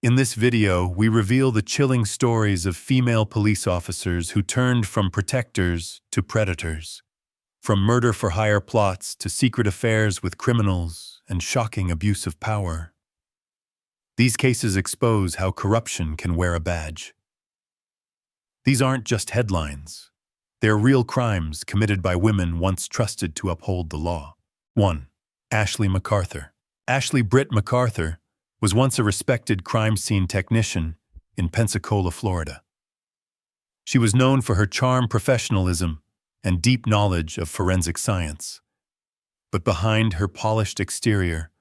In this video, we reveal the chilling stories of female police officers who turned from protectors to predators, from murder-for-hire plots to secret affairs with criminals and shocking abuse of power. These cases expose how corruption can wear a badge. These aren't just headlines. They're real crimes committed by women once trusted to uphold the law. 1. Ashley Mcarthur. Ashley Britt Mcarthur was once a respected crime scene technician in Pensacola, Florida. She was known for her charm, professionalism, and deep knowledge of forensic science. But behind her polished exterior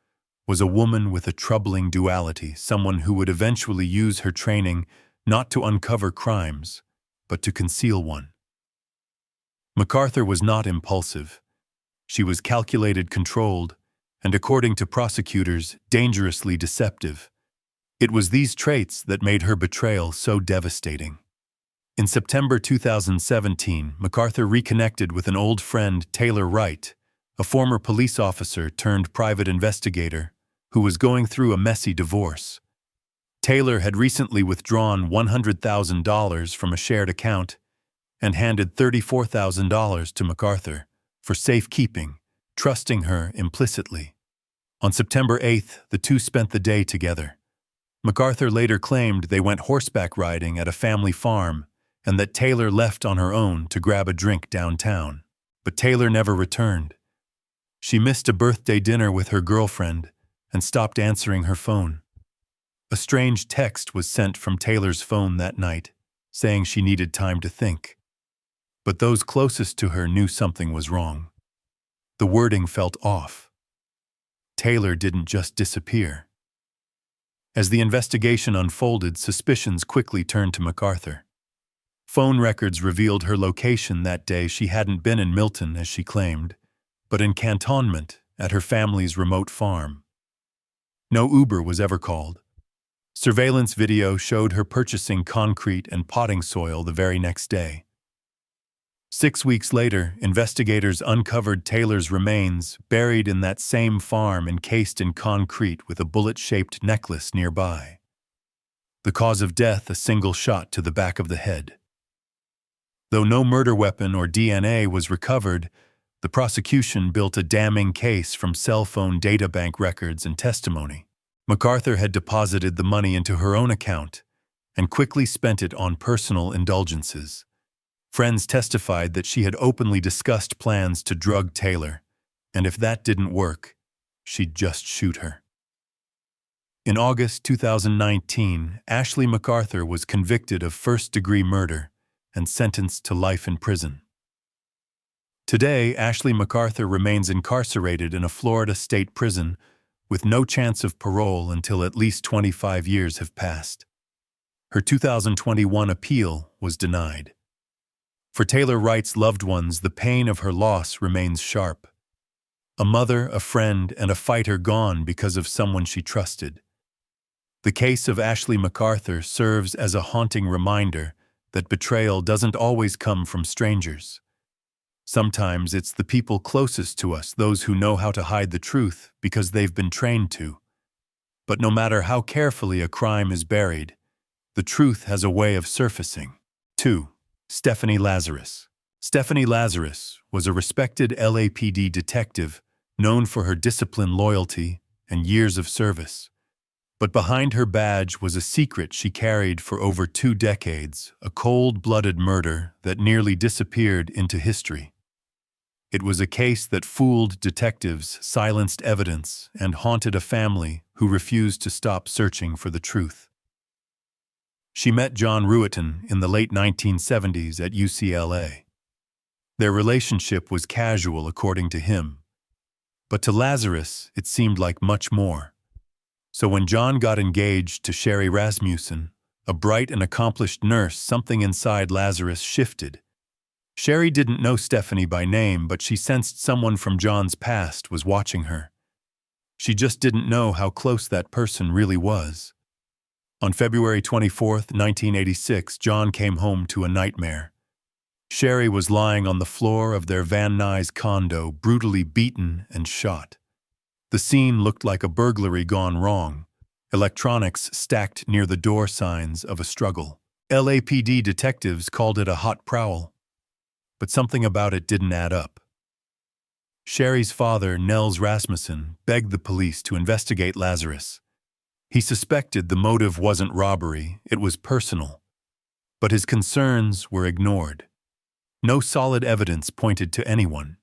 was a woman with a troubling duality, someone who would eventually use her training not to uncover crimes, but to conceal one. Mcarthur was not impulsive. She was calculated, controlled, and according to prosecutors, dangerously deceptive. It was these traits that made her betrayal so devastating. In September 2017, Mcarthur reconnected with an old friend, Taylor Wright, a former police officer turned private investigator who was going through a messy divorce. Taylor had recently withdrawn $100,000 from a shared account and handed $34,000 to Mcarthur for safekeeping, trusting her implicitly. On September 8th, the two spent the day together. Mcarthur later claimed they went horseback riding at a family farm and that Taylor left on her own to grab a drink downtown. But Taylor never returned. She missed a birthday dinner with her girlfriend and stopped answering her phone. A strange text was sent from Taylor's phone that night, saying she needed time to think. But those closest to her knew something was wrong. The wording felt off. Taylor didn't just disappear. As the investigation unfolded, suspicions quickly turned to Mcarthur. Phone records revealed her location that day. She hadn't been in Milton, as she claimed, but in cantonment at her family's remote farm. No Uber was ever called. Surveillance video showed her purchasing concrete and potting soil the very next day. 6 weeks later, investigators uncovered Taylor's remains buried in that same farm, encased in concrete with a bullet-shaped necklace nearby. The cause of death, a single shot to the back of the head. Though no murder weapon or DNA was recovered, the prosecution built a damning case from cell phone databank records and testimony. Mcarthur had deposited the money into her own account and quickly spent it on personal indulgences. Friends testified that she had openly discussed plans to drug Taylor, and if that didn't work, she'd just shoot her. In August 2019, Ashley Mcarthur was convicted of first-degree murder and sentenced to life in prison. Today, Ashley Mcarthur remains incarcerated in a Florida state prison with no chance of parole until at least 25 years have passed. Her 2021 appeal was denied. For Taylor Wright's loved ones, the pain of her loss remains sharp. A mother, a friend, and a fighter gone because of someone she trusted. The case of Ashley Mcarthur serves as a haunting reminder that betrayal doesn't always come from strangers. Sometimes it's the people closest to us, those who know how to hide the truth because they've been trained to. But no matter how carefully a crime is buried, the truth has a way of surfacing. 2. Stephanie Lazarus. Stephanie Lazarus was a respected LAPD detective known for her discipline, loyalty, and years of service. But behind her badge was a secret she carried for over 2 decades, a cold-blooded murder that nearly disappeared into history. It was a case that fooled detectives, silenced evidence, and haunted a family who refused to stop searching for the truth. She met John Ruetten in the late 1970s at UCLA. Their relationship was casual, according to him. But to Lazarus, it seemed like much more. So when John got engaged to Sherry Rasmussen, a bright and accomplished nurse, something inside Lazarus shifted. Sherry didn't know Stephanie by name, but she sensed someone from John's past was watching her. She just didn't know how close that person really was. On February 24, 1986, John came home to a nightmare. Sherry was lying on the floor of their Van Nuys condo, brutally beaten and shot. The scene looked like a burglary gone wrong. Electronics stacked near the door, signs of a struggle. LAPD detectives called it a hot prowl, but something about it didn't add up. Sherry's father, Nels Rasmussen, begged the police to investigate Lazarus. He suspected the motive wasn't robbery, it was personal. But his concerns were ignored. No solid evidence pointed to anyone.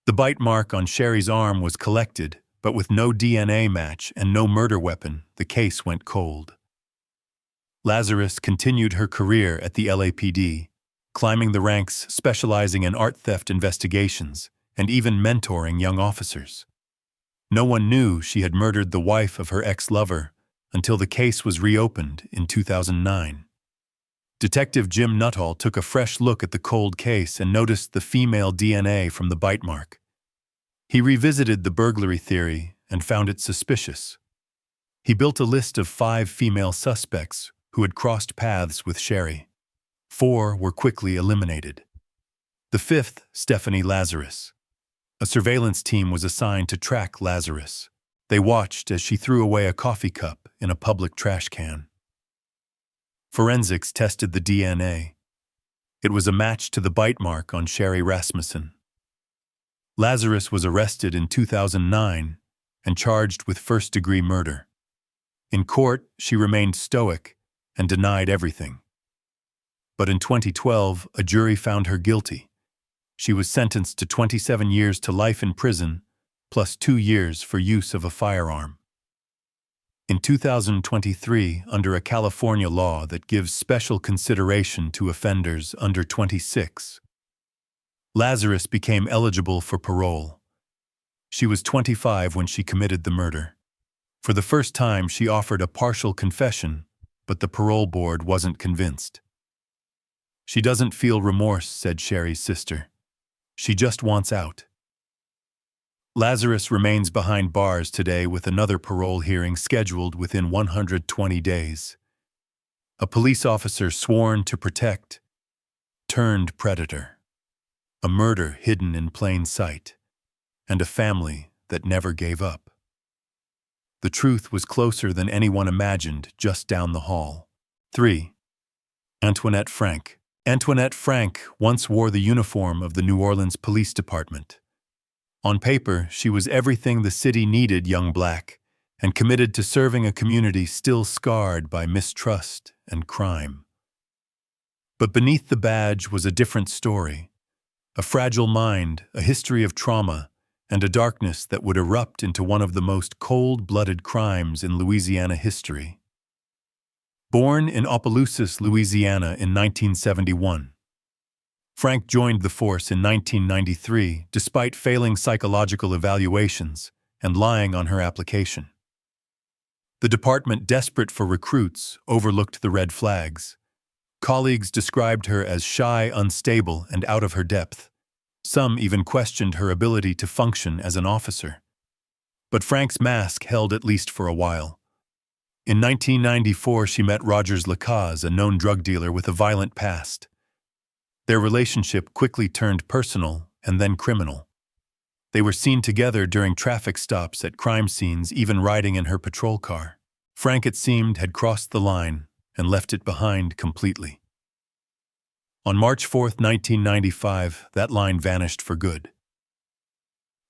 The bite mark on Sherry's arm was collected, but with no DNA match and no murder weapon, the case went cold. Lazarus continued her career at the LAPD, climbing the ranks, specializing in art theft investigations, and even mentoring young officers. No one knew she had murdered the wife of her ex-lover until the case was reopened in 2009. Detective Jim Nuttall took a fresh look at the cold case and noticed the female DNA from the bite mark. He revisited the burglary theory and found it suspicious. He built a list of 5 female suspects who had crossed paths with Sherry. 4 were quickly eliminated. The 5th, Stephanie Lazarus. A surveillance team was assigned to track Lazarus. They watched as she threw away a coffee cup in a public trash can. Forensics tested the DNA. It was a match to the bite mark on Sherry Rasmussen. Lazarus was arrested in 2009 and charged with first-degree murder. In court, she remained stoic and denied everything. But in 2012, a jury found her guilty. She was sentenced to 27 years to life in prison, plus 2 years for use of a firearm. In 2023, under a California law that gives special consideration to offenders under 26, Lazarus became eligible for parole. She was 25 when she committed the murder. For the first time, she offered a partial confession, but the parole board wasn't convinced. "She doesn't feel remorse," said Sherry's sister. "She just wants out." Lazarus remains behind bars today with another parole hearing scheduled within 120 days. A police officer sworn to protect turned predator. A murder hidden in plain sight. And a family that never gave up. The truth was closer than anyone imagined, just down the hall. 3. Antoinette Frank. Antoinette Frank once wore the uniform of the New Orleans Police Department. On paper, she was everything the city needed young black, and committed to serving a community still scarred by mistrust and crime. But beneath the badge was a different story. A fragile mind, a history of trauma, and a darkness that would erupt into one of the most cold-blooded crimes in Louisiana history. Born in Opelousas, Louisiana in 1971, Frank joined the force in 1993 despite failing psychological evaluations and lying on her application. The department, desperate for recruits, overlooked the red flags. Colleagues described her as shy, unstable, and out of her depth. Some even questioned her ability to function as an officer. But Frank's mask held at least for a while. In 1994, she met Rogers Lacaze, a known drug dealer with a violent past. Their relationship quickly turned personal and then criminal. They were seen together during traffic stops at crime scenes, even riding in her patrol car. Frank, it seemed, had crossed the line and left it behind completely. On March 4, 1995, that line vanished for good.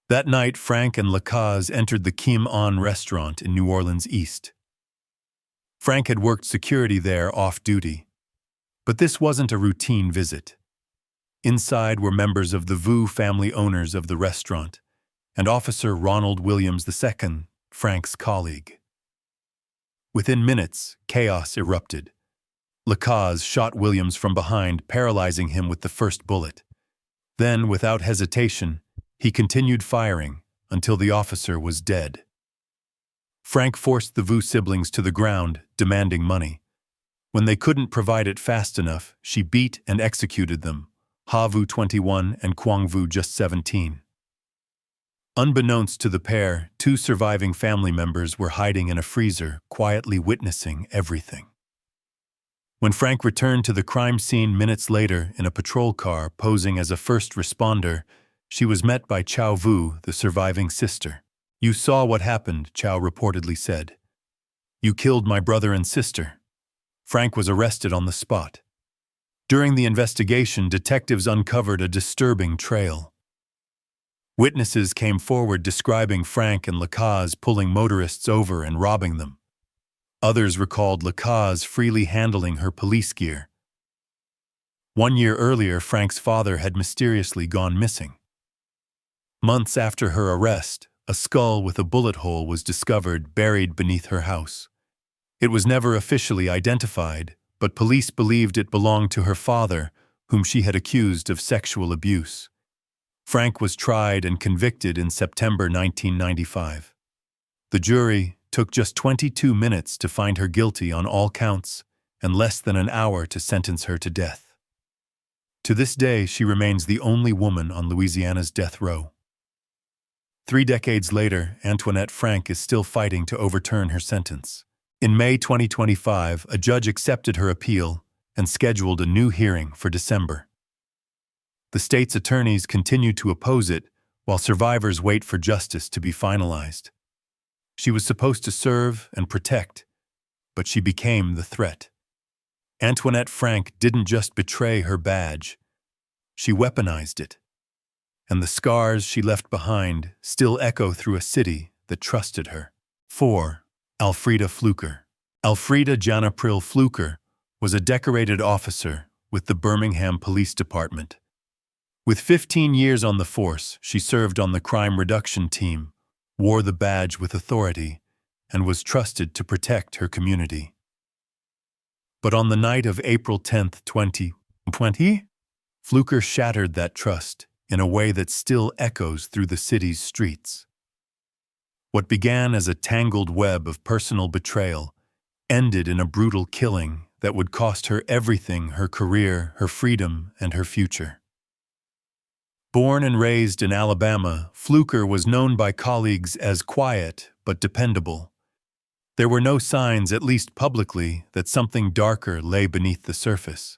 That night, Frank and Lacaze entered the Kim On restaurant in New Orleans East. Frank had worked security there off-duty. But this wasn't a routine visit. Inside were members of the Vu family, owners of the restaurant, and Officer Ronald Williams II, Frank's colleague. Within minutes, chaos erupted. Lacaze shot Williams from behind, paralyzing him with the first bullet. Then, without hesitation, he continued firing until the officer was dead. Frank forced the Vu siblings to the ground, demanding money. When they couldn't provide it fast enough, she beat and executed them, Ha Vu 21 and Quang Vu just 17. Unbeknownst to the pair, 2 surviving family members were hiding in a freezer, quietly witnessing everything. When Frank returned to the crime scene minutes later in a patrol car posing as a first responder, she was met by Chow Vu, the surviving sister. "You saw what happened," Chow reportedly said. "You killed my brother and sister." Frank was arrested on the spot. During the investigation, detectives uncovered a disturbing trail. Witnesses came forward describing Frank and Lacaze pulling motorists over and robbing them. Others recalled Lacaze freely handling her police gear. 1 year earlier, Frank's father had mysteriously gone missing. Months after her arrest, a skull with a bullet hole was discovered buried beneath her house. It was never officially identified, but police believed it belonged to her father, whom she had accused of sexual abuse. Frank was tried and convicted in September 1995. The jury took just 22 minutes to find her guilty on all counts and less than an hour to sentence her to death. To this day, she remains the only woman on Louisiana's death row. 3 decades later, Antoinette Frank is still fighting to overturn her sentence. In May 2025, a judge accepted her appeal and scheduled a new hearing for December. The state's attorneys continue to oppose it while survivors wait for justice to be finalized. She was supposed to serve and protect, but she became the threat. Antoinette Frank didn't just betray her badge, she weaponized it. And the scars she left behind still echo through a city that trusted her. 4. Alfreda Fluker. Alfreda Janapril Fluker was a decorated officer with the Birmingham Police Department. With 15 years on the force, she served on the crime reduction team, wore the badge with authority, and was trusted to protect her community. But on the night of April 10, 2020, Fluker shattered that trust in a way that still echoes through the city's streets. What began as a tangled web of personal betrayal ended in a brutal killing that would cost her everything: her career, her freedom, and her future. Born and raised in Alabama, Fluker was known by colleagues as quiet but dependable. There were no signs, at least publicly, that something darker lay beneath the surface.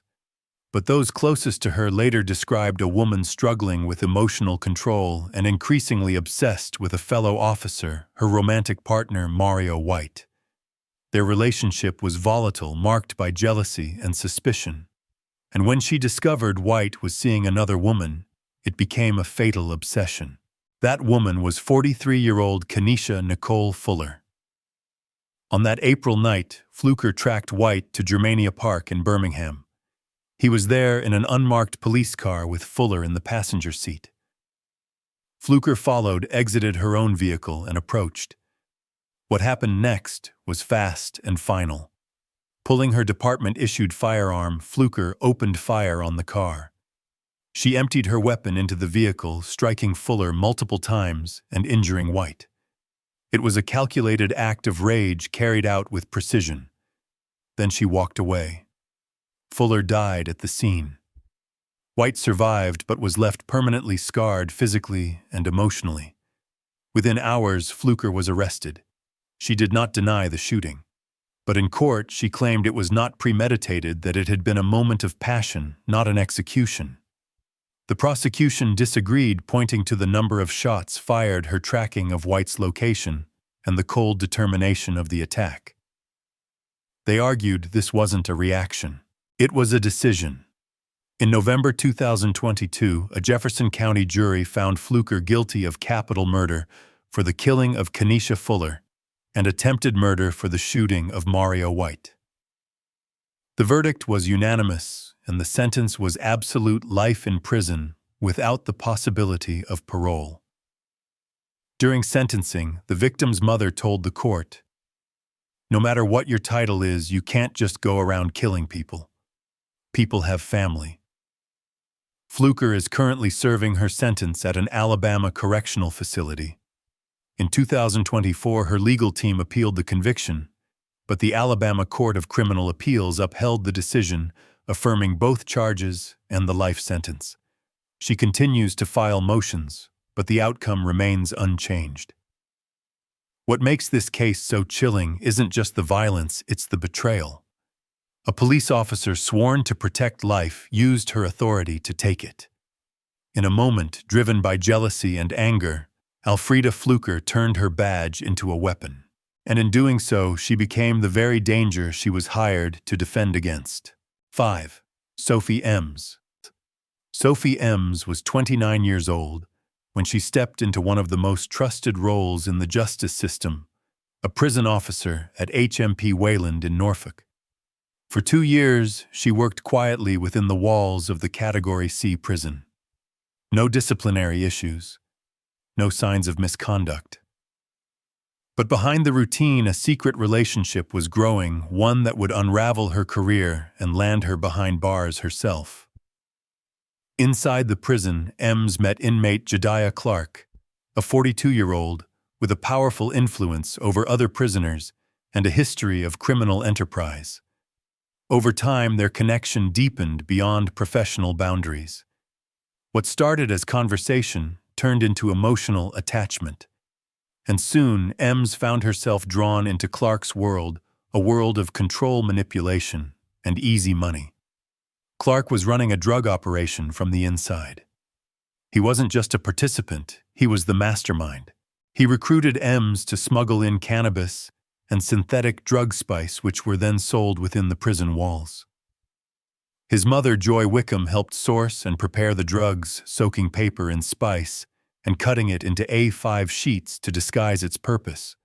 But those closest to her later described a woman struggling with emotional control and increasingly obsessed with a fellow officer, her romantic partner, Mario White. Their relationship was volatile, marked by jealousy and suspicion. And when she discovered White was seeing another woman, it became a fatal obsession. That woman was 43-year-old Kenesha Nicole Fuller. On that April night, Fluker tracked White to Germania Park in Birmingham. He was there in an unmarked police car with Fuller in the passenger seat. Fluker followed, exited her own vehicle, and approached. What happened next was fast and final. Pulling her department-issued firearm, Fluker opened fire on the car. She emptied her weapon into the vehicle, striking Fuller multiple times and injuring White. It was a calculated act of rage carried out with precision. Then she walked away. Fuller died at the scene. White survived but was left permanently scarred physically and emotionally. Within hours, Fluker was arrested. She did not deny the shooting. But in court, she claimed it was not premeditated, that it had been a moment of passion, not an execution. The prosecution disagreed, pointing to the number of shots fired, her tracking of White's location, and the cold determination of the attack. They argued this wasn't a reaction. It was a decision. In November 2022, a Jefferson County jury found Fluker guilty of capital murder for the killing of Kenesha Fuller and attempted murder for the shooting of Mario White. The verdict was unanimous, and the sentence was absolute life in prison without the possibility of parole. During sentencing, the victim's mother told the court, "No matter what your title is, you can't just go around killing people. People have family." Fluker is currently serving her sentence at an Alabama correctional facility. In 2024, her legal team appealed the conviction, but the Alabama Court of Criminal Appeals upheld the decision, affirming both charges and the life sentence. She continues to file motions, but the outcome remains unchanged. What makes this case so chilling isn't just the violence, it's the betrayal. A police officer sworn to protect life used her authority to take it. In a moment driven by jealousy and anger, Alfreda Fluker turned her badge into a weapon. and in doing so, she became the very danger she was hired to defend against. 5. Sophie Emms. Sophie Emms was 29 years old when she stepped into one of the most trusted roles in the justice system, a prison officer at HMP Wayland in Norfolk. For 2 years, she worked quietly within the walls of the Category C prison. No disciplinary issues, no signs of misconduct. But behind the routine, a secret relationship was growing, one that would unravel her career and land her behind bars herself. Inside the prison, Emms met inmate Jediah Clark, a 42-year-old with a powerful influence over other prisoners and a history of criminal enterprise. Over time, their connection deepened beyond professional boundaries. What started as conversation turned into emotional attachment. And soon, Emms found herself drawn into Clark's world, a world of control manipulation and easy money. Clark was running a drug operation from the inside. He wasn't just a participant, he was the mastermind. He recruited Emms to smuggle in cannabis and synthetic drug spice, which were then sold within the prison walls. His mother, Joy Wickham, helped source and prepare the drugs, soaking paper in spice and cutting it into A5 sheets to disguise its purpose.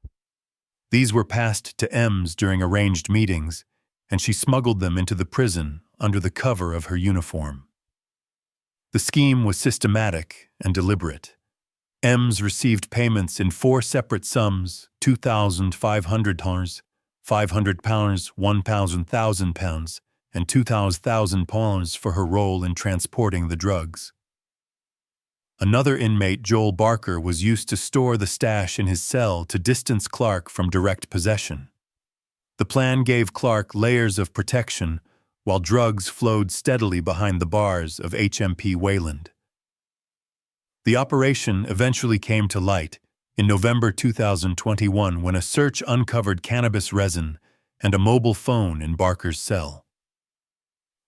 These were passed to Emms during arranged meetings, and she smuggled them into the prison under the cover of her uniform. The scheme was systematic and deliberate. Emms received payments in 4 separate sums: £2,500, £500, £1,000, and £2,000 for her role in transporting the drugs. Another inmate, Joel Barker, was used to store the stash in his cell to distance Clark from direct possession. The plan gave Clark layers of protection while drugs flowed steadily behind the bars of HMP Wayland. The operation eventually came to light in November 2021 when a search uncovered cannabis resin and a mobile phone in Barker's cell.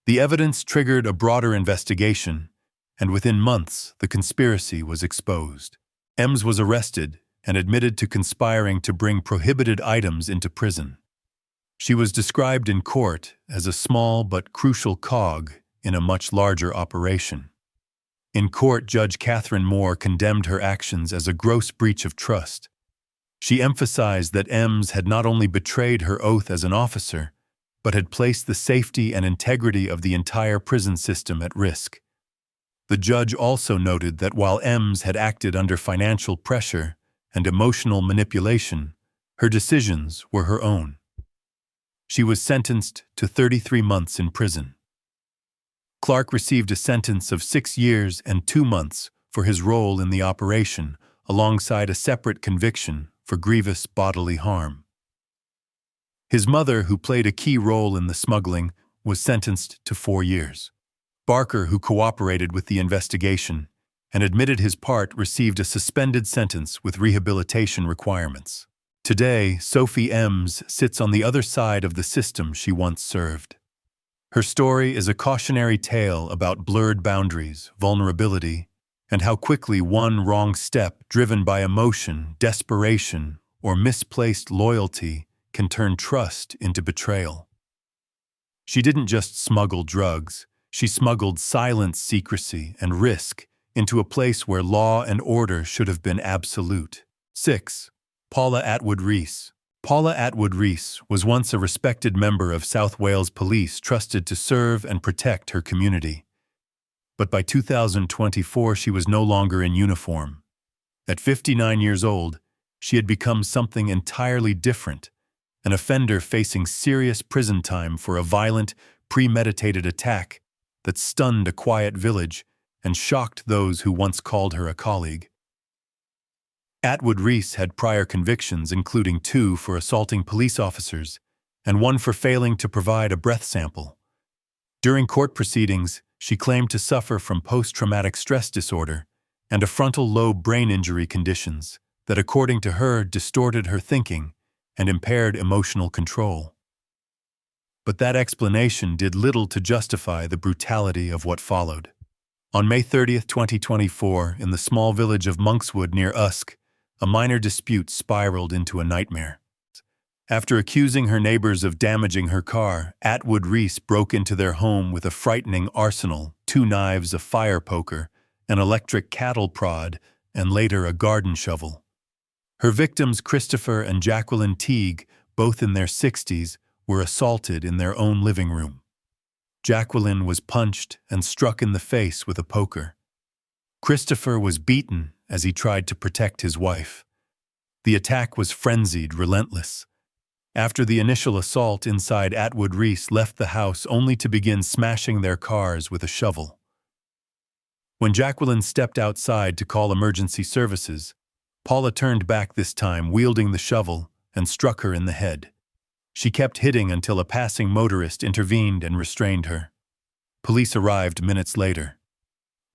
The evidence triggered a broader investigation, and within months, the conspiracy was exposed. Emms was arrested and admitted to conspiring to bring prohibited items into prison. She was described in court as a small but crucial cog in a much larger operation. In court, Judge Catherine Moore condemned her actions as a gross breach of trust. She emphasized that Emms had not only betrayed her oath as an officer, but had placed the safety and integrity of the entire prison system at risk. The judge also noted that while Emms had acted under financial pressure and emotional manipulation, her decisions were her own. She was sentenced to 33 months in prison. Clark received a sentence of 6 years and 2 months for his role in the operation, alongside a separate conviction for grievous bodily harm. His mother, who played a key role in the smuggling, was sentenced to 4 years. Barker, who cooperated with the investigation and admitted his part, received a suspended sentence with rehabilitation requirements. Today, Sophie Emms sits on the other side of the system she once served. Her story is a cautionary tale about blurred boundaries, vulnerability, and how quickly one wrong step, driven by emotion, desperation, or misplaced loyalty, can turn trust into betrayal. She didn't just smuggle drugs, she smuggled silence, secrecy, and risk into a place where law and order should have been absolute. 6. Paula Attwood-Rees. Paula Attwood-Rees was once a respected member of South Wales Police, trusted to serve and protect her community. But by 2024, she was no longer in uniform. At 59 years old, she had become something entirely different, an offender facing serious prison time for a violent, premeditated attack that stunned a quiet village and shocked those who once called her a colleague. Attwood-Rees had prior convictions, including 2 for assaulting police officers and 1 for failing to provide a breath sample. During court proceedings, she claimed to suffer from post-traumatic stress disorder and a frontal lobe brain injury conditions that, according to her, distorted her thinking and impaired emotional control. But that explanation did little to justify the brutality of what followed. On May 30, 2024, in the small village of Monkswood near Usk, a minor dispute spiraled into a nightmare. After accusing her neighbors of damaging her car, Attwood-Rees broke into their home with a frightening arsenal: 2 knives, a fire poker, an electric cattle prod, and later a garden shovel. Her victims, Christopher and Jacqueline Teague, both in their 60s, were assaulted in their own living room. Jacqueline was punched and struck in the face with a poker. Christopher was beaten as he tried to protect his wife. The attack was frenzied, relentless. After the initial assault inside, Attwood-Rees left the house only to begin smashing their cars with a shovel. When Jacqueline stepped outside to call emergency services, Paula turned back this time, wielding the shovel, and struck her in the head. She kept hitting until a passing motorist intervened and restrained her. Police arrived minutes later.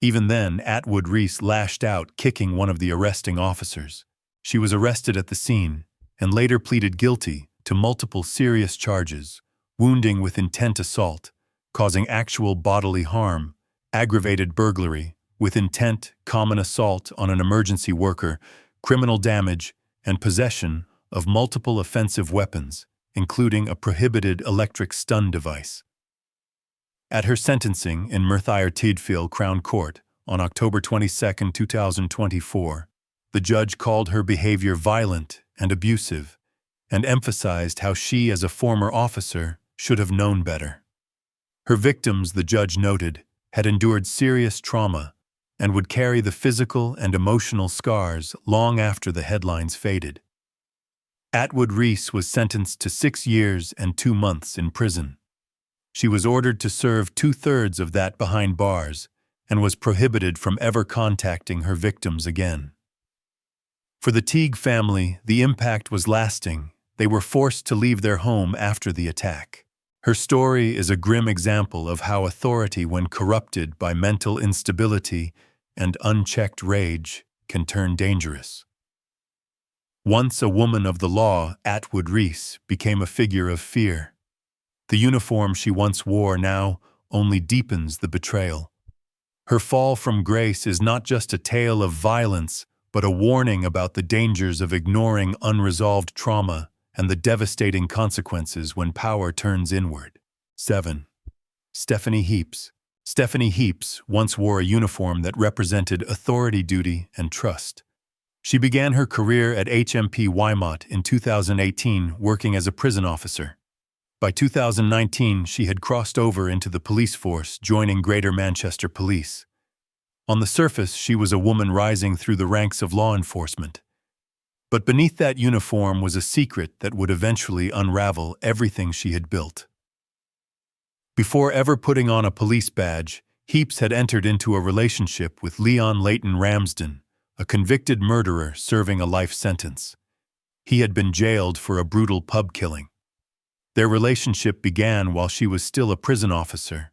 Even then, Attwood-Rees lashed out, kicking one of the arresting officers. She was arrested at the scene and later pleaded guilty to multiple serious charges: wounding with intent assault, causing actual bodily harm, aggravated burglary with intent, common assault on an emergency worker, criminal damage, and possession of multiple offensive weapons, including a prohibited electric stun device. At her sentencing in Mcarthur Tidfield Crown Court on October 22, 2024, the judge called her behavior violent and abusive and emphasized how she, as a former officer, should have known better. Her victims, the judge noted, had endured serious trauma and would carry the physical and emotional scars long after the headlines faded. Attwood-Rees was sentenced to 6 years and 2 months in prison. She was ordered to serve 2/3 of that behind bars and was prohibited from ever contacting her victims again. For the Teague family, the impact was lasting. They were forced to leave their home after the attack. Her story is a grim example of how authority, when corrupted by mental instability and unchecked rage, can turn dangerous. Once a woman of the law, Attwood-Rees became a figure of fear. The uniform she once wore now only deepens the betrayal. Her fall from grace is not just a tale of violence, but a warning about the dangers of ignoring unresolved trauma and the devastating consequences when power turns inward. 7. Stephanie Heaps. Stephanie Heaps once wore a uniform that represented authority, duty, and trust. She began her career at HMP Wymont in 2018, working as a prison officer. By 2019, she had crossed over into the police force, joining Greater Manchester Police. On the surface, she was a woman rising through the ranks of law enforcement. But beneath that uniform was a secret that would eventually unravel everything she had built. Before ever putting on a police badge, Heaps had entered into a relationship with Leon Leighton Ramsden, a convicted murderer serving a life sentence. He had been jailed for a brutal pub killing. Their relationship began while she was still a prison officer,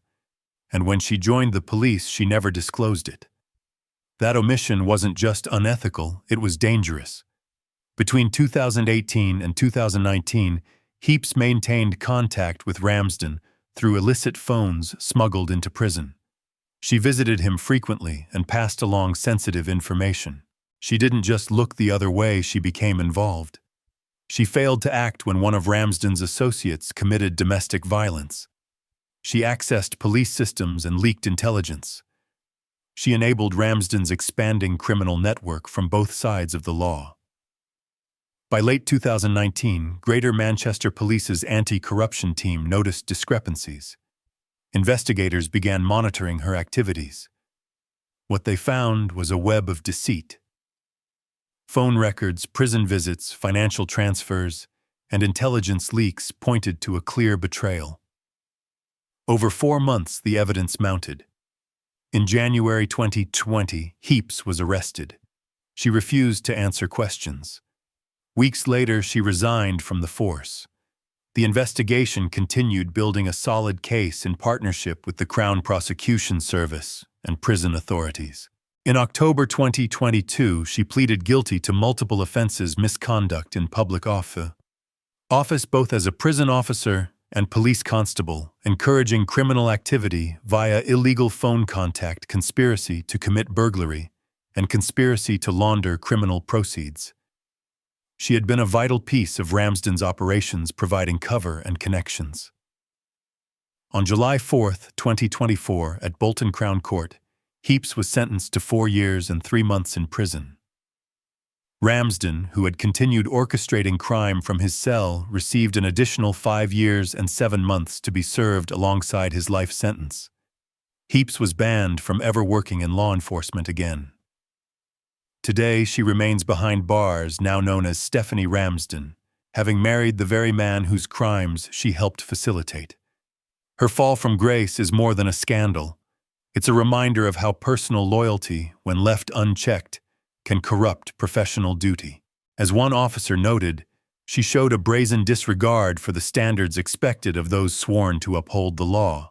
and when she joined the police, she never disclosed it. That omission wasn't just unethical, it was dangerous. Between 2018 and 2019, Heaps maintained contact with Ramsden through illicit phones smuggled into prison. She visited him frequently and passed along sensitive information. She didn't just look the other way, she became involved. She failed to act when one of Ramsden's associates committed domestic violence. She accessed police systems and leaked intelligence. She enabled Ramsden's expanding criminal network from both sides of the law. By late 2019, Greater Manchester Police's anti-corruption team noticed discrepancies. Investigators began monitoring her activities. What they found was a web of deceit. Phone records, prison visits, financial transfers, and intelligence leaks pointed to a clear betrayal. Over 4 months, the evidence mounted. In January 2020, Heaps was arrested. She refused to answer questions. Weeks later, she resigned from the force. The investigation continued, building a solid case in partnership with the Crown Prosecution Service and prison authorities. In October 2022, she pleaded guilty to multiple offenses: misconduct in public office both as a prison officer and police constable, encouraging criminal activity via illegal phone contact, conspiracy to commit burglary, and conspiracy to launder criminal proceeds. She had been a vital piece of Ramsden's operations, providing cover and connections. On July 4, 2024, at Bolton Crown Court, Heaps was sentenced to 4 years and 3 months in prison. Ramsden, who had continued orchestrating crime from his cell, received an additional 5 years and 7 months to be served alongside his life sentence. Heaps was banned from ever working in law enforcement again. Today, she remains behind bars, now known as Stephanie Ramsden, having married the very man whose crimes she helped facilitate. Her fall from grace is more than a scandal. It's a reminder of how personal loyalty, when left unchecked, can corrupt professional duty. As one officer noted, she showed a brazen disregard for the standards expected of those sworn to uphold the law.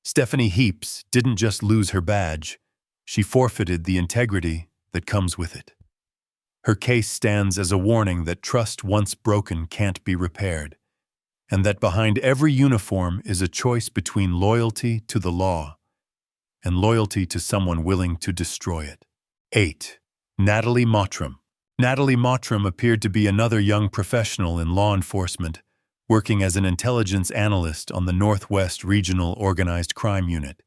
Stephanie Heaps didn't just lose her badge, she forfeited the integrity that comes with it. Her case stands as a warning that trust once broken can't be repaired, and that behind every uniform is a choice between loyalty to the law and loyalty to someone willing to destroy it. 8. Natalie Mottram. Natalie Mottram appeared to be another young professional in law enforcement, working as an intelligence analyst on the Northwest Regional Organized Crime Unit.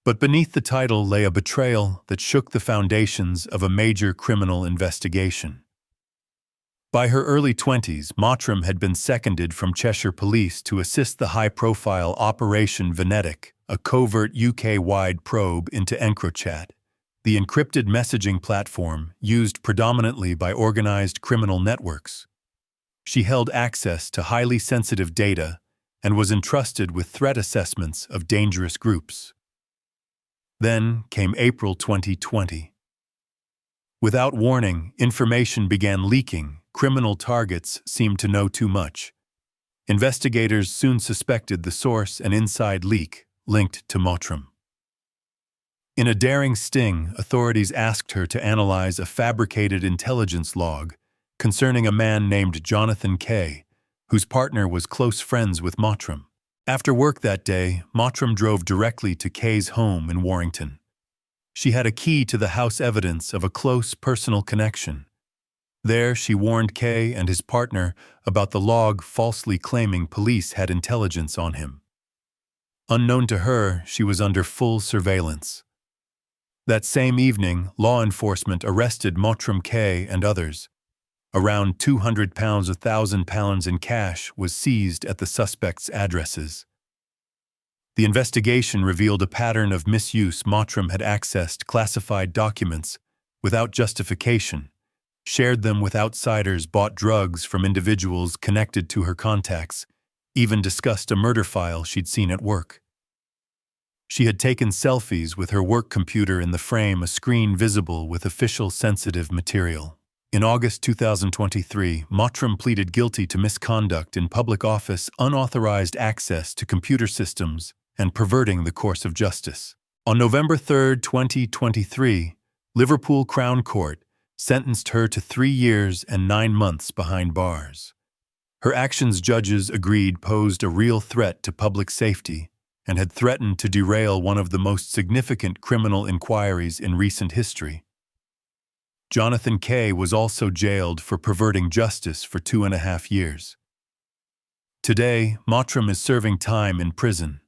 But beneath the title lay a betrayal that shook the foundations of a major criminal investigation. By her early 20s, Mottram had been seconded from Cheshire Police to assist the high-profile Operation Venetic, a covert UK-wide probe into EncroChat, the encrypted messaging platform used predominantly by organized criminal networks. She held access to highly sensitive data and was entrusted with threat assessments of dangerous groups. Then came April 2020. Without warning, information began leaking. Criminal targets seemed to know too much. Investigators soon suspected the source, an inside leak linked to Mottram. In a daring sting, authorities asked her to analyze a fabricated intelligence log concerning a man named Jonathan Kay, whose partner was close friends with Mottram. After work that day, Mottram drove directly to Kay's home in Warrington. She had a key to the house evidence of a close personal connection. There, she warned Kay and his partner about the log falsely claiming police had intelligence on him. Unknown to her, she was under full surveillance. That same evening, law enforcement arrested Mottram, Kay, and others. Around £200,000 in cash was seized at the suspects' addresses. The investigation revealed a pattern of misuse. Mottram had accessed classified documents without justification, shared them with outsiders, bought drugs from individuals connected to her contacts, even discussed a murder file she'd seen at work. She had taken selfies with her work computer in the frame, a screen visible with official sensitive material. In August 2023, Mottram pleaded guilty to misconduct in public office, unauthorized access to computer systems, and perverting the course of justice. On November 3, 2023, Liverpool Crown Court sentenced her to 3 years and 9 months behind bars. Her actions, judges agreed, posed a real threat to public safety and had threatened to derail one of the most significant criminal inquiries in recent history. Jonathan Kay was also jailed for perverting justice for 2.5 years. Today, Mottram is serving time in prison.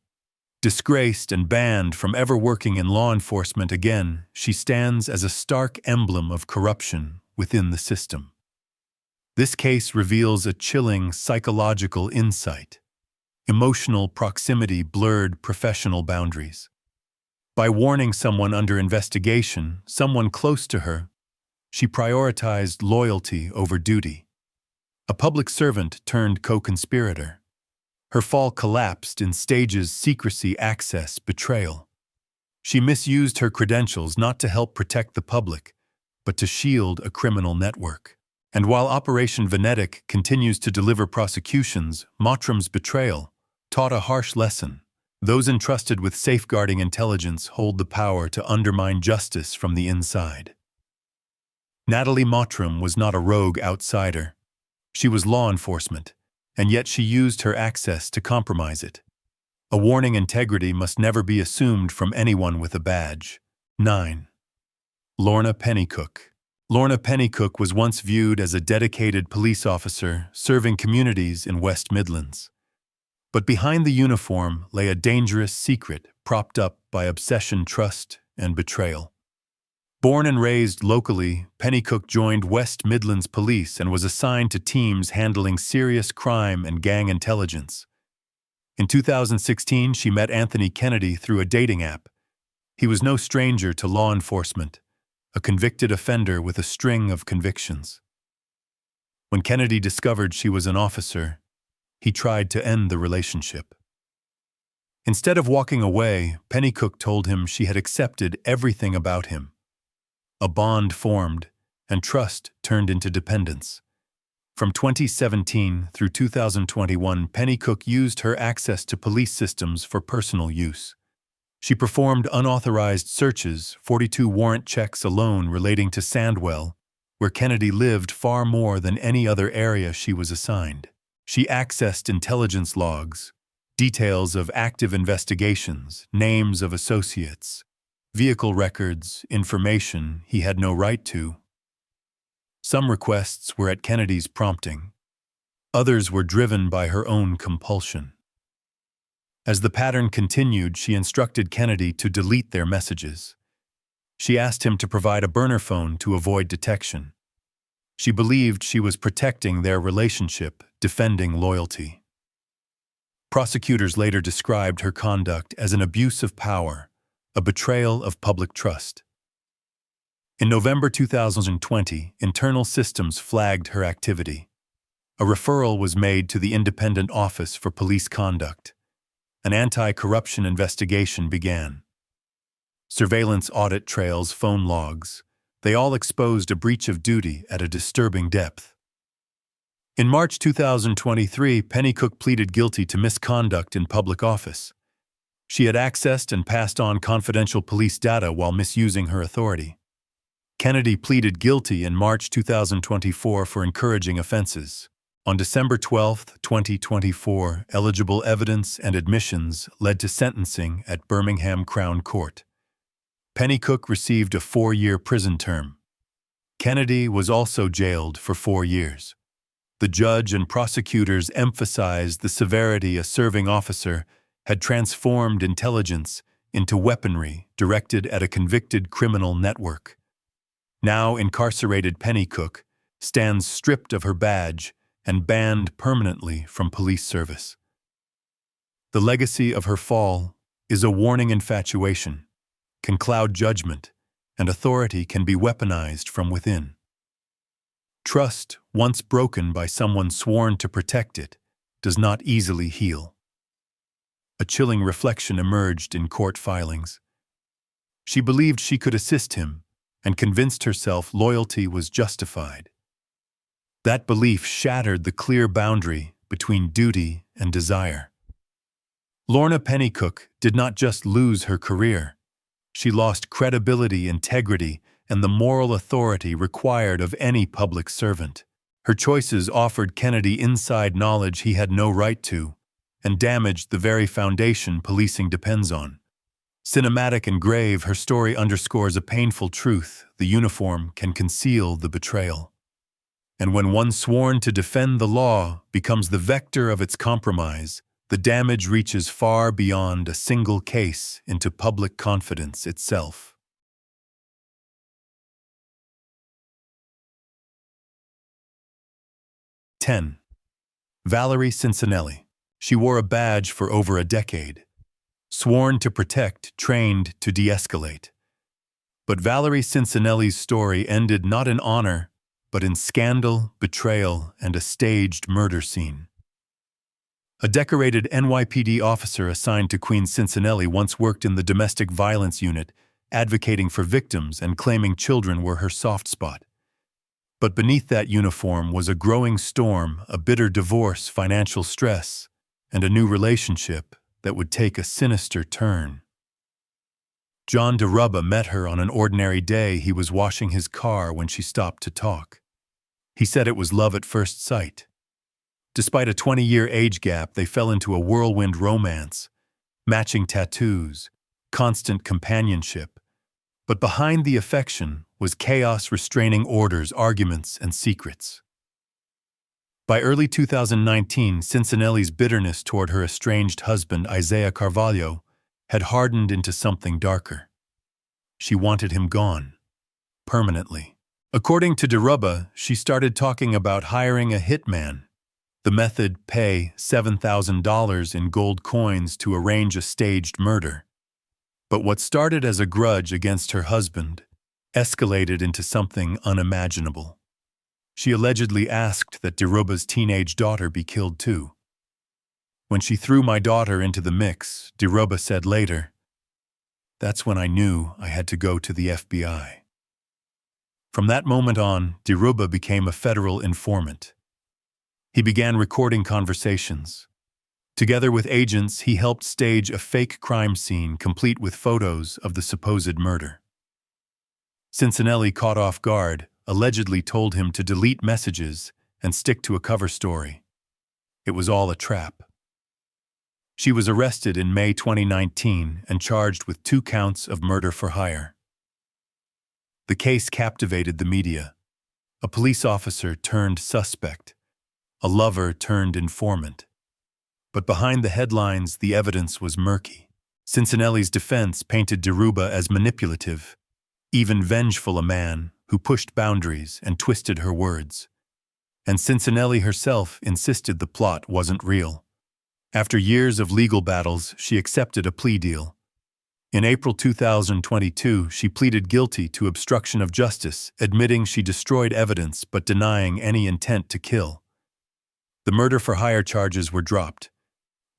Disgraced and banned from ever working in law enforcement again, she stands as a stark emblem of corruption within the system. This case reveals a chilling psychological insight. Emotional proximity blurred professional boundaries. By warning someone under investigation, someone close to her, she prioritized loyalty over duty. A public servant turned co-conspirator. Her fall collapsed in stages: secrecy, access, betrayal. She misused her credentials not to help protect the public, but to shield a criminal network. And while Operation Venetic continues to deliver prosecutions, Mottram's betrayal taught a harsh lesson. Those entrusted with safeguarding intelligence hold the power to undermine justice from the inside. Natalie Mottram was not a rogue outsider. She was law enforcement, and yet she used her access to compromise it. A warning: integrity must never be assumed from anyone with a badge. 9. Lorna Pennycook Lorna Pennycook was once viewed as a dedicated police officer serving communities in West Midlands. But behind the uniform lay a dangerous secret propped up by obsession, trust, and betrayal. Born and raised locally, Pennycook joined West Midlands Police and was assigned to teams handling serious crime and gang intelligence. In 2016, she met Anthony Kennedy through a dating app. He was no stranger to law enforcement, a convicted offender with a string of convictions. When Kennedy discovered she was an officer, he tried to end the relationship. Instead of walking away, Pennycook told him she had accepted everything about him. A bond formed, and trust turned into dependence. From 2017 through 2021, Pennycook used her access to police systems for personal use. She performed unauthorized searches, 42 warrant checks alone relating to Sandwell, where Kennedy lived far more than any other area she was assigned. She accessed intelligence logs, details of active investigations, names of associates, vehicle records, information he had no right to. Some requests were at Kennedy's prompting. Others were driven by her own compulsion. As the pattern continued, she instructed Kennedy to delete their messages. She asked him to provide a burner phone to avoid detection. She believed she was protecting their relationship, defending loyalty. Prosecutors later described her conduct as an abuse of power, a betrayal of public trust. In November 2020, internal systems flagged her activity. A referral was made to the Independent Office for Police Conduct. An anti-corruption investigation began. Surveillance audit trails, phone logs, they all exposed a breach of duty at a disturbing depth. In March 2023, Pennycook pleaded guilty to misconduct in public office. She had accessed and passed on confidential police data while misusing her authority. Kennedy pleaded guilty in March 2024 for encouraging offenses. On December 12, 2024, eligible evidence and admissions led to sentencing at Birmingham Crown Court. Pennycook received a 4-year prison term. Kennedy was also jailed for 4 years. The judge and prosecutors emphasized the severity a serving officer had transformed intelligence into weaponry directed at a convicted criminal network. Now incarcerated Pennycook stands stripped of her badge and banned permanently from police service. The legacy of her fall is a warning. Infatuation can cloud judgment, and authority can be weaponized from within. Trust, once broken by someone sworn to protect it, does not easily heal. A chilling reflection emerged in court filings. She believed she could assist him, and convinced herself loyalty was justified. That belief shattered the clear boundary between duty and desire. Lorna Pennycook did not just lose her career. She lost credibility, integrity, and the moral authority required of any public servant. Her choices offered Kennedy inside knowledge he had no right to, and damaged the very foundation policing depends on. Cinematic and grave, her story underscores a painful truth: the uniform can conceal the betrayal. And when one sworn to defend the law becomes the vector of its compromise, the damage reaches far beyond a single case into public confidence itself. (10) Valerie Cincinelli. She wore a badge for over a decade. Sworn to protect, trained to de-escalate. But Valerie Cincinelli's story ended not in honor, but in scandal, betrayal, and a staged murder scene. A decorated NYPD officer assigned to Queen Cincinelli once worked in the domestic violence unit, advocating for victims and claiming children were her soft spot. But beneath that uniform was a growing storm, a bitter divorce, financial stress, and a new relationship that would take a sinister turn. John DeRubba met her on an ordinary day. He was washing his car when she stopped to talk. He said it was love at first sight. Despite a 20-year age gap, they fell into a whirlwind romance, matching tattoos, constant companionship. But behind the affection was chaos, restraining orders, arguments, and secrets. By early 2019, Cincinelli's bitterness toward her estranged husband, Isaiah Carvalho, had hardened into something darker. She wanted him gone, permanently. According to Deruba, she started talking about hiring a hitman. The method: pay $7,000 in gold coins to arrange a staged murder. But what started as a grudge against her husband escalated into something unimaginable. She allegedly asked that Deruba's teenage daughter be killed too. When she threw my daughter into the mix, Deruba said later, "That's when I knew I had to go to the FBI." From that moment on, Deruba became a federal informant. He began recording conversations. Together with agents, he helped stage a fake crime scene complete with photos of the supposed murder. Cincinelli, caught off guard, allegedly told him to delete messages and stick to a cover story. It was all a trap. She was arrested in May 2019 and charged with 2 counts of murder for hire. The case captivated the media. A police officer turned suspect, a lover turned informant. But behind the headlines, the evidence was murky. Cincinelli's defense painted Deruba as manipulative, even vengeful, a man who pushed boundaries and twisted her words. And Cincinelli herself insisted the plot wasn't real. After years of legal battles, she accepted a plea deal. In April 2022, she pleaded guilty to obstruction of justice, admitting she destroyed evidence but denying any intent to kill. The murder for hire charges were dropped.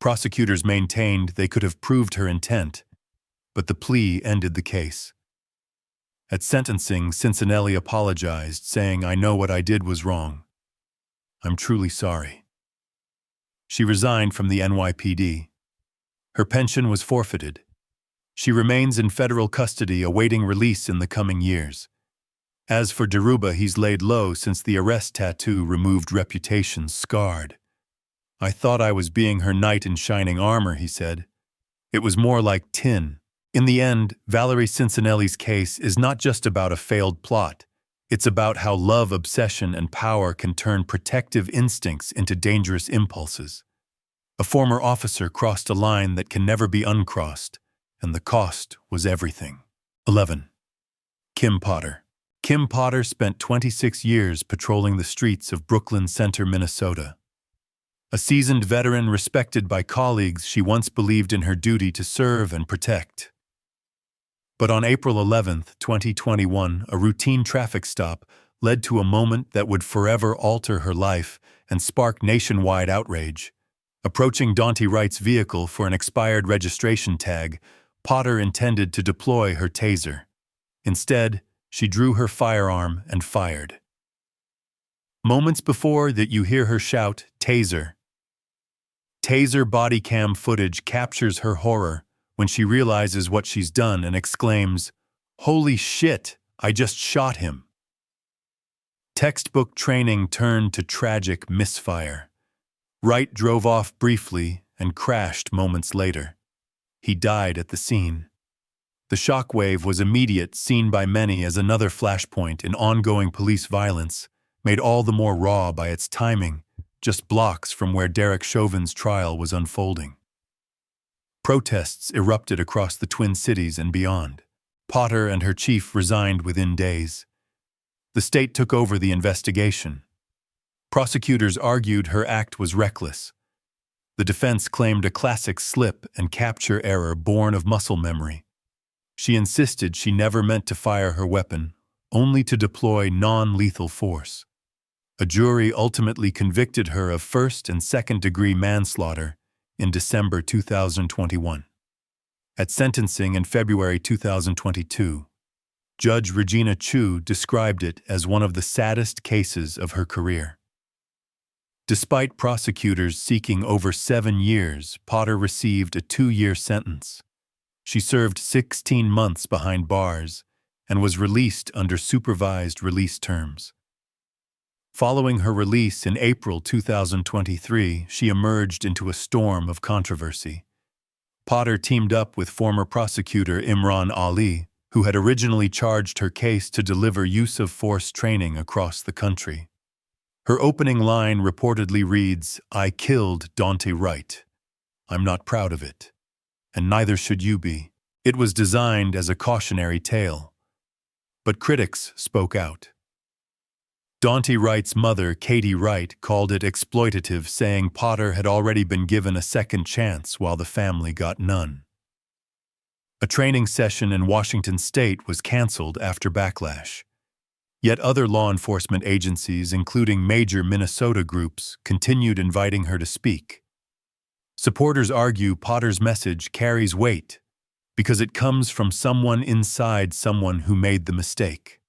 Prosecutors maintained they could have proved her intent, but the plea ended the case. At sentencing, Cincinelli apologized, saying, "I know what I did was wrong. I'm truly sorry." She resigned from the NYPD. Her pension was forfeited. She remains in federal custody, awaiting release in the coming years. As for Deruba, he's laid low since the arrest tattoo removed reputation scarred. "I thought I was being her knight in shining armor," he said. "It was more like tin." In the end, Valerie Cincinelli's case is not just about a failed plot. It's about how love, obsession, and power can turn protective instincts into dangerous impulses. A former officer crossed a line that can never be uncrossed, and the cost was everything. 11. Kim Potter. Kim Potter spent 26 years patrolling the streets of Brooklyn Center, Minnesota. A seasoned veteran respected by colleagues, she once believed in her duty to serve and protect. But on April 11, 2021, a routine traffic stop led to a moment that would forever alter her life and spark nationwide outrage. Approaching Daunte Wright's vehicle for an expired registration tag, Potter intended to deploy her taser. Instead, she drew her firearm and fired. Moments before that, you hear her shout, "Taser." Taser body cam footage captures her horror when she realizes what she's done and exclaims, "Holy shit, I just shot him." Textbook training turned to tragic misfire. Wright drove off briefly and crashed moments later. He died at the scene. The shockwave was immediate, seen by many as another flashpoint in ongoing police violence, made all the more raw by its timing, just blocks from where Derek Chauvin's trial was unfolding. Protests erupted across the Twin Cities and beyond. Potter and her chief resigned within days. The state took over the investigation. Prosecutors argued her act was reckless. The defense claimed a classic slip and capture error born of muscle memory. She insisted she never meant to fire her weapon, only to deploy non-lethal force. A jury ultimately convicted her of first- and second-degree manslaughter in December 2021. At sentencing in February 2022, Judge Regina Chu described it as one of the saddest cases of her career. Despite prosecutors seeking over 7 years, Potter received a 2-year sentence. She served 16 months behind bars and was released under supervised release terms. Following her release in April 2023, she emerged into a storm of controversy. Potter teamed up with former prosecutor Imran Ali who had originally charged her case to deliver use-of-force training across the country. Her opening line reportedly reads, "I killed Daunte Wright. I'm not proud of it. And neither should you be." It was designed as a cautionary tale. But critics spoke out. Daunte Wright's mother, Katie Wright, called it exploitative, saying Potter had already been given a second chance while the family got none. A training session in Washington state was canceled after backlash. Yet other law enforcement agencies, including major Minnesota groups, continued inviting her to speak. Supporters argue Potter's message carries weight because it comes from someone inside someone who made the mistake.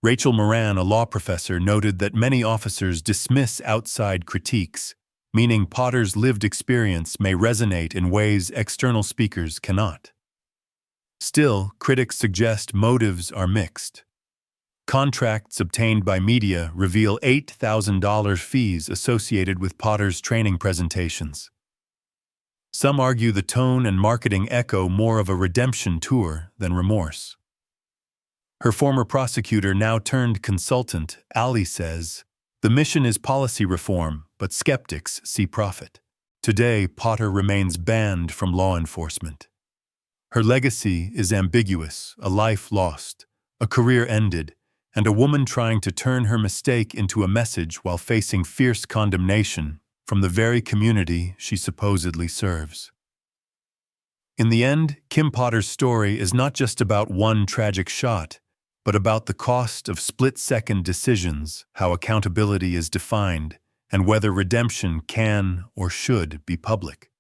Rachel Moran, a law professor, noted that many officers dismiss outside critiques, meaning Potter's lived experience may resonate in ways external speakers cannot. Still, critics suggest motives are mixed. Contracts obtained by media reveal $8,000 fees associated with Potter's training presentations. Some argue the tone and marketing echo more of a redemption tour than remorse. Her former prosecutor, now turned consultant, Ali, says, "The mission is policy reform, but skeptics see profit." Today, Potter remains banned from law enforcement. Her legacy is ambiguous: a life lost, a career ended, and a woman trying to turn her mistake into a message while facing fierce condemnation from the very community she supposedly serves. In the end, Kim Potter's story is not just about one tragic shot, but about the cost of split-second decisions, how accountability is defined, and whether redemption can or should be public.